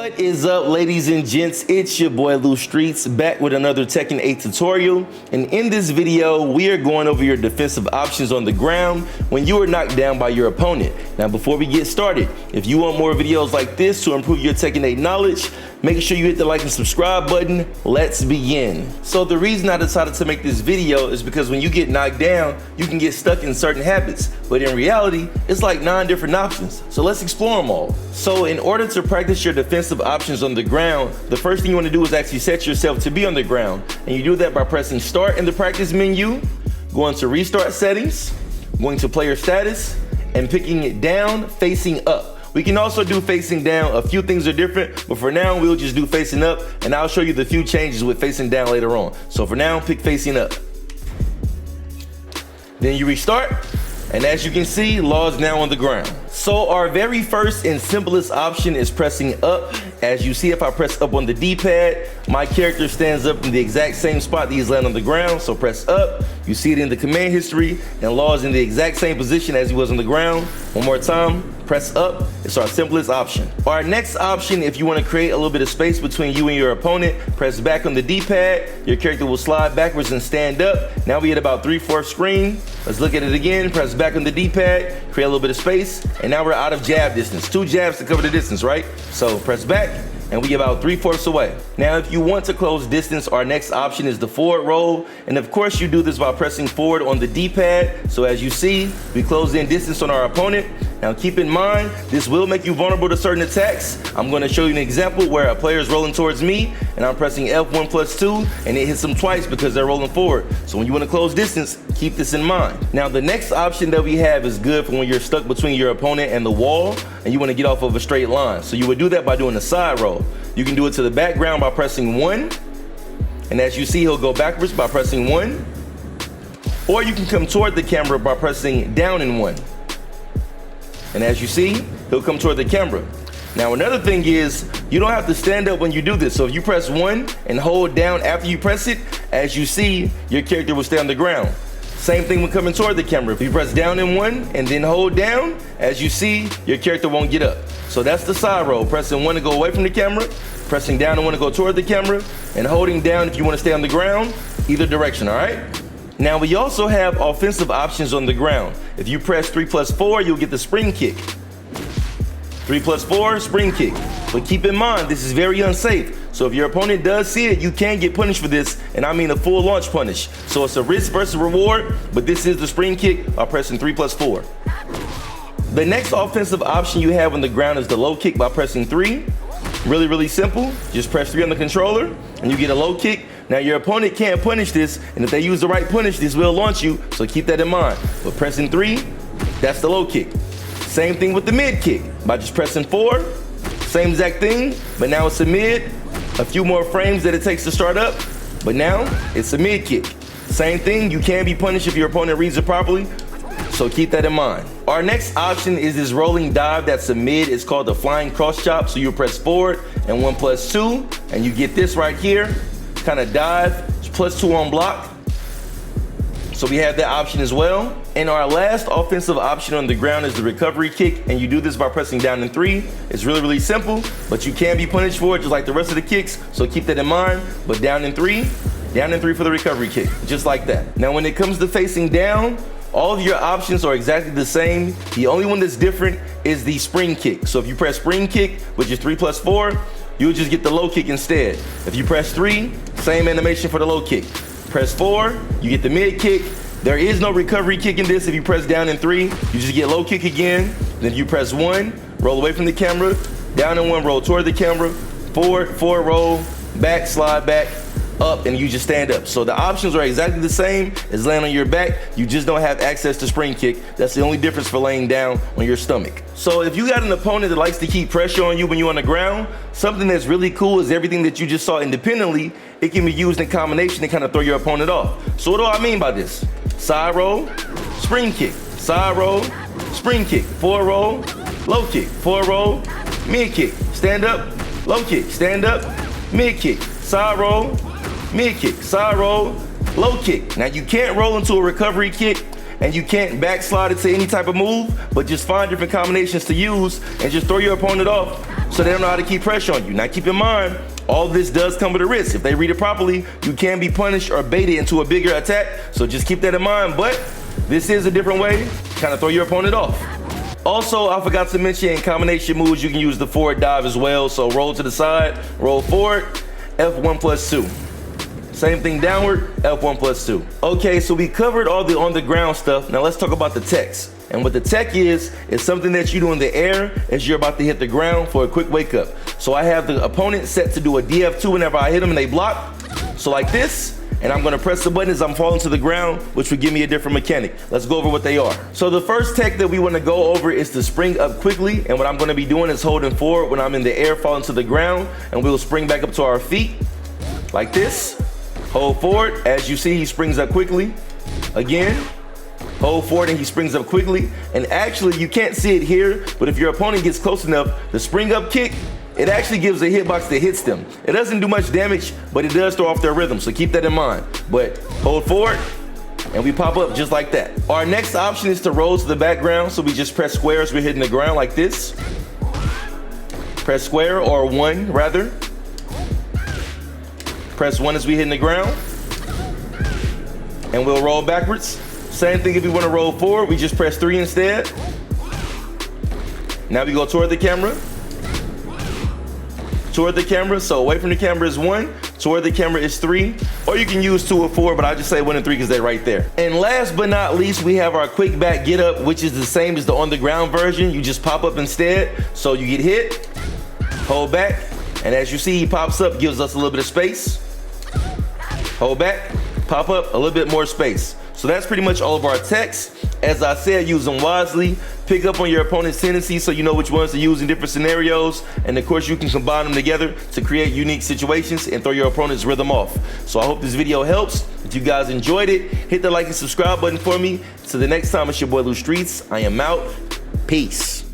What is up, ladies and gents? It's your boy Lou Streets back with another Tekken 8 tutorial, and in this video we are going over your defensive options on the ground when you are knocked down by your opponent. Now before we get started, if you want more videos like this to improve your Tekken 8 knowledge, make sure you hit the like and subscribe button. Let's begin. So the reason I decided to make this video is because when you get knocked down, you can get stuck in certain habits, but in reality it's like 9 different options. So let's explore them all. So in order to practice your defensive options on the ground, the first thing you want to do is actually set yourself to be on the ground, and you do that by pressing start in the practice menu, going to restart settings, going to player status, and picking it down facing up. We can also do facing down. A few things are different, but for now we'll just do facing up, and I'll show you the few changes with facing down later on. So for now, pick facing up. Then you restart, and as you can see, Law is now on the ground. So our very first and simplest option is pressing up. As you see, if I press up on the D-pad, my character stands up in the exact same spot that he's laying on the ground. So press up, you see it in the command history, and Law is in the exact same position as he was on the ground. One more time, press up. It's our simplest option. Our next option, if you want to create a little bit of space between you and your opponent, press back on the D-pad. Your character will slide backwards and stand up. Now we at about 3/4 screen. Let's look at it again. Press back on the D-pad, create a little bit of space, and now we're out of jab distance. 2 jabs to cover the distance, right? So press back, and we about 3/4 away. Now, if you want to close distance, our next option is the forward roll. And of course, you do this by pressing forward on the D-pad. So as you see, we close in distance on our opponent. Now keep in mind, this will make you vulnerable to certain attacks. I'm gonna show you an example where a player is rolling towards me, and I'm pressing F1+2, and it hits them twice because they're rolling forward. So when you wanna close distance, keep this in mind. Now the next option that we have is good for when you're stuck between your opponent and the wall, and you wanna get off of a straight line. So you would do that by doing a side roll. You can do it to the background by pressing 1, and as you see, he'll go backwards by pressing 1, or you can come toward the camera by pressing down in 1. And as you see, he'll come toward the camera. Now another thing is, you don't have to stand up when you do this. So if you press 1 and hold down after you press it, as you see, your character will stay on the ground. Same thing when coming toward the camera. If you press down in 1 and then hold down, as you see, your character won't get up. So that's the side roll. Pressing 1 to go away from the camera, pressing down and 1 to go toward the camera, and holding down if you want to stay on the ground, either direction, all right? Now we also have offensive options on the ground. If you press 3+4, you'll get the spring kick. 3+4, spring kick. But keep in mind, this is very unsafe. So if your opponent does see it, you can get punished for this, and I mean a full launch punish. So it's a risk versus reward, but this is the spring kick by pressing 3+4. The next offensive option you have on the ground is the low kick by pressing 3. Really simple. Just press 3 on the controller, and you get a low kick. Now your opponent can't punish this, and if they use the right punish, this will launch you, so keep that in mind. But pressing 3, that's the low kick. Same thing with the mid kick. By just pressing 4, same exact thing, but now it's a mid. A few more frames that it takes to start up, but now it's a mid kick. Same thing, you can be punished if your opponent reads it properly, so keep that in mind. Our next option is this rolling dive that's a mid. It's called the flying cross chop. So you press forward and 1+2, and you get this right here. Kind of dive, +2 on block. So we have that option as well. And our last offensive option on the ground is the recovery kick, and you do this by pressing down in 3. It's really simple, but you can be punished for it just like the rest of the kicks, so keep that in mind. But down in 3 for the recovery kick, just like that. Now when it comes to facing down, all of your options are exactly the same. The only one that's different is the spring kick. So if you press spring kick, which is 3+4, you'll just get the low kick instead. If you press 3, same animation for the low kick. Press 4, you get the mid kick. There is no recovery kick in this. If you press down in 3, you just get low kick again. Then you press 1, roll away from the camera, down in 1, roll toward the camera, forward, roll, back, slide back, up, and you just stand up. So the options are exactly the same as laying on your back. You just don't have access to spring kick. That's the only difference for laying down on your stomach. So if you got an opponent that likes to keep pressure on you when you're on the ground, something that's really cool is everything that you just saw independently, it can be used in combination to kind of throw your opponent off. So what do I mean by this? Side roll, spring kick, side roll, spring kick, forward roll, low kick, forward roll, mid kick, stand up, low kick, stand up, mid kick, side roll, mid kick, side roll, low kick. Now you can't roll into a recovery kick and you can't backslide it to any type of move, but just find different combinations to use and just throw your opponent off so they don't know how to keep pressure on you. Now keep in mind, all this does come with a risk. If they read it properly, you can be punished or baited into a bigger attack, so just keep that in mind. But this is a different way to kind of throw your opponent off. Also, I forgot to mention in combination moves, you can use the forward dive as well. So roll to the side, roll forward, F1+2. Same thing downward, F1+2. Okay, so we covered all the on the ground stuff. Now let's talk about the techs. And what the tech is something that you do in the air as you're about to hit the ground for a quick wake up. So I have the opponent set to do a DF2 whenever I hit them and they block. So like this, and I'm gonna press the button as I'm falling to the ground, which would give me a different mechanic. Let's go over what they are. So the first tech that we wanna go over is to spring up quickly, and what I'm gonna be doing is holding forward when I'm in the air, falling to the ground, and we'll spring back up to our feet, like this. Hold forward, as you see, he springs up quickly. Again, hold forward and he springs up quickly. And actually, you can't see it here, but if your opponent gets close enough, the spring up kick, it actually gives a hitbox that hits them. It doesn't do much damage, but it does throw off their rhythm, so keep that in mind. But hold forward, and we pop up just like that. Our next option is to roll to the background, so we just press square as we're hitting the ground like this. Press square, or 1 rather. Press 1 as we hitting the ground. And we'll roll backwards. Same thing if we want to roll forward, we just press 3 instead. Now we go toward the camera. Toward the camera, so away from the camera is 1, toward the camera is 3, or you can use 2 or 4, but I just say 1 and 3 because they're right there. And last but not least, we have our quick back get up, which is the same as the on the ground version. You just pop up instead, so you get hit, hold back, and as you see, he pops up, gives us a little bit of space. Hold back, pop up, a little bit more space. So that's pretty much all of our techs. As I said, use them wisely. Pick up on your opponent's tendencies so you know which ones to use in different scenarios. And of course, you can combine them together to create unique situations and throw your opponent's rhythm off. So I hope this video helps. If you guys enjoyed it, hit the like and subscribe button for me. Till the next time, it's your boy Lou Streets. I am out. Peace.